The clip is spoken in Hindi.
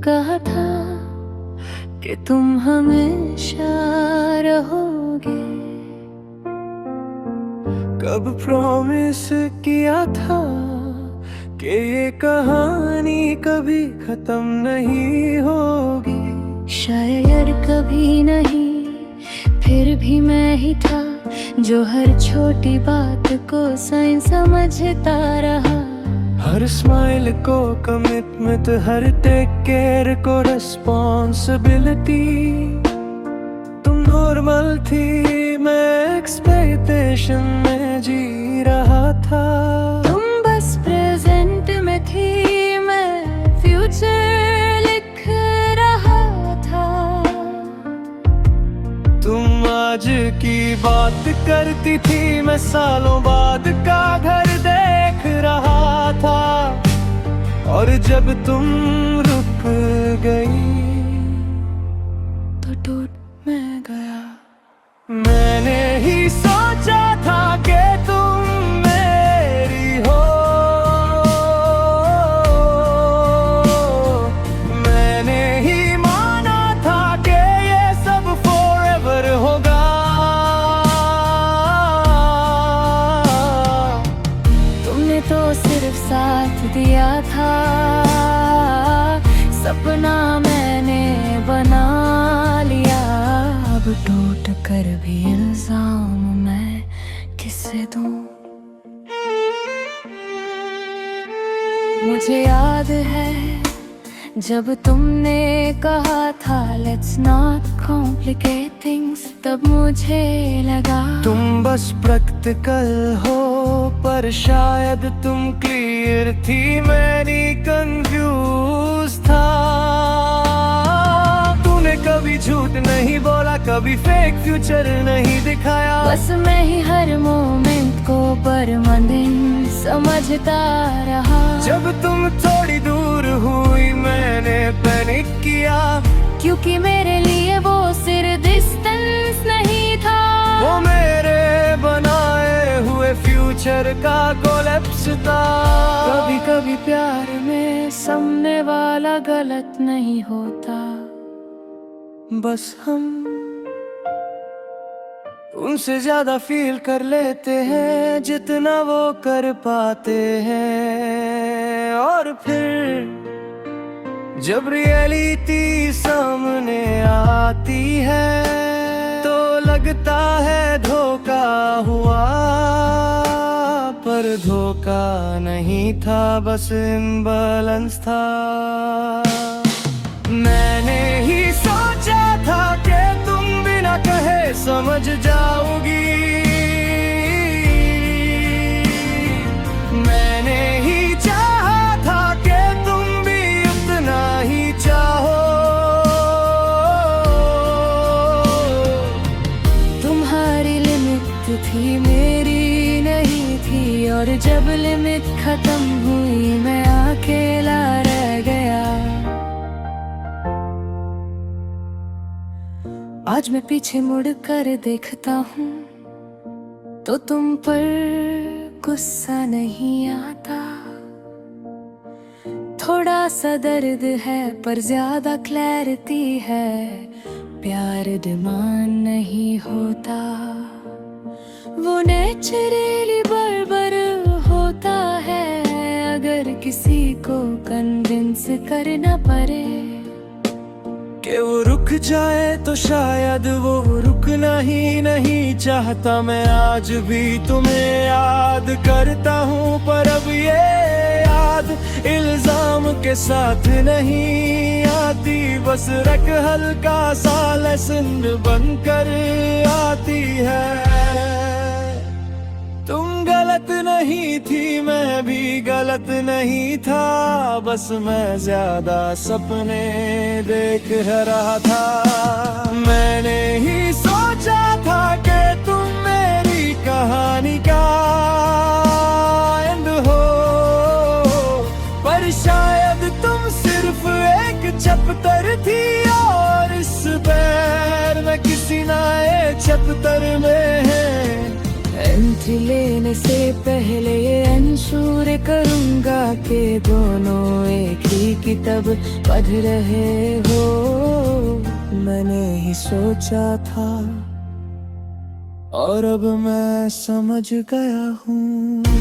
कहा था कि तुम हमेशा रहोगे। कब प्रॉमिस किया था कि ये कहानी कभी खत्म नहीं होगी। शायद कभी नहीं, फिर भी मैं ही था जो हर छोटी बात को साइन समझता रहा। हर स्माइल को कमिटमेंट, हर टेक केयर को रिस्पॉन्सिबिलिटी। तुम नॉर्मल थी, मैं एक्सपेक्टेशन में जी रहा था। तुम बस प्रेजेंट में थी, मैं फ्यूचर लिख रहा था। तुम आज की बात करती थी, मैं सालों बाद का घर देख रहा था। और जब तुम रुक गई तो टूट मैं गया। मैंने ही सोचा था कि तुम मेरी हो। मैंने ही माना था कि ये सब forever होगा। तुमने तो सिर्फ साथ दिया था, सपना मैंने बना लिया। अब टूट कर भी इल्जाम मैं किसे दूं? मुझे याद है जब तुमने कहा था लेट्स नॉट कॉम्प्लिकेट थिंग्स, तब मुझे लगा तुम बस प्रैक्टिकल हो, पर शायद तुम क्लियर थी, मैं नहीं कंफ्यूज था। तूने कभी झूठ नहीं बोला, कभी फेक फ्यूचर नहीं दिखाया। बस मैं ही हर मोमेंट को परमानेंट समझता रहा। जब तुम थोड़ी दूर हुई, मैंने पैनिक किया, क्योंकि मेरे लिए वो सिर्फ डिस्टेंस नहीं था, वो मेरे बनाए हुए फ्यूचर का कोलैप्स था। कभी कभी प्यार में सामने वाला गलत नहीं होता, बस हम उनसे ज्यादा फील कर लेते हैं जितना वो कर पाते हैं। और फिर जब रियलिटी सामने आती है तो लगता है धोखा हुआ, पर धोखा नहीं था, बस इम्बैलेंस था। मैंने ही सोचा था कि तुम बिना कहे समझ जाओगी। मैंने ही चाहा था कि तुम भी उतना ही चाहो। तुम्हारी लिमिट थी, मेरी नहीं थी, और जब लिमिट खत्म हुई मैं अकेला रह गया। आज मैं पीछे मुड़ कर देखता हूँ तो तुम पर गुस्सा नहीं आता। थोड़ा सा दर्द है पर ज्यादा क्लैरिटी है, प्यार डिमांड नहीं होता, वो नेचुरली बर्बर होता है। अगर किसी को कन्विंस करना पड़े कि वो रुक जाए तो शायद वो रुकना ही नहीं चाहता। मैं आज भी तुम्हें याद करता हूँ, पर अब ये याद इल्जाम के साथ नहीं आती, बस रख हल्का सा लेसन बनकर आती है। तुम गलत नहीं थी, मैं भी गलत नहीं था, बस मैं ज्यादा सपने देख रहा था। मैंने ही सोचा था कि तुम मेरी कहानी का एंड हो, पर शायद तुम सिर्फ एक चैप्टर थी, और इस पैर में किसी नए चैप्टर में है। एंट्री लेने से पहले ये अंशुर करूंगा कि दोनों एक ही किताब पढ़ रहे हो। मैंने ही सोचा था और अब मैं समझ गया हूँ।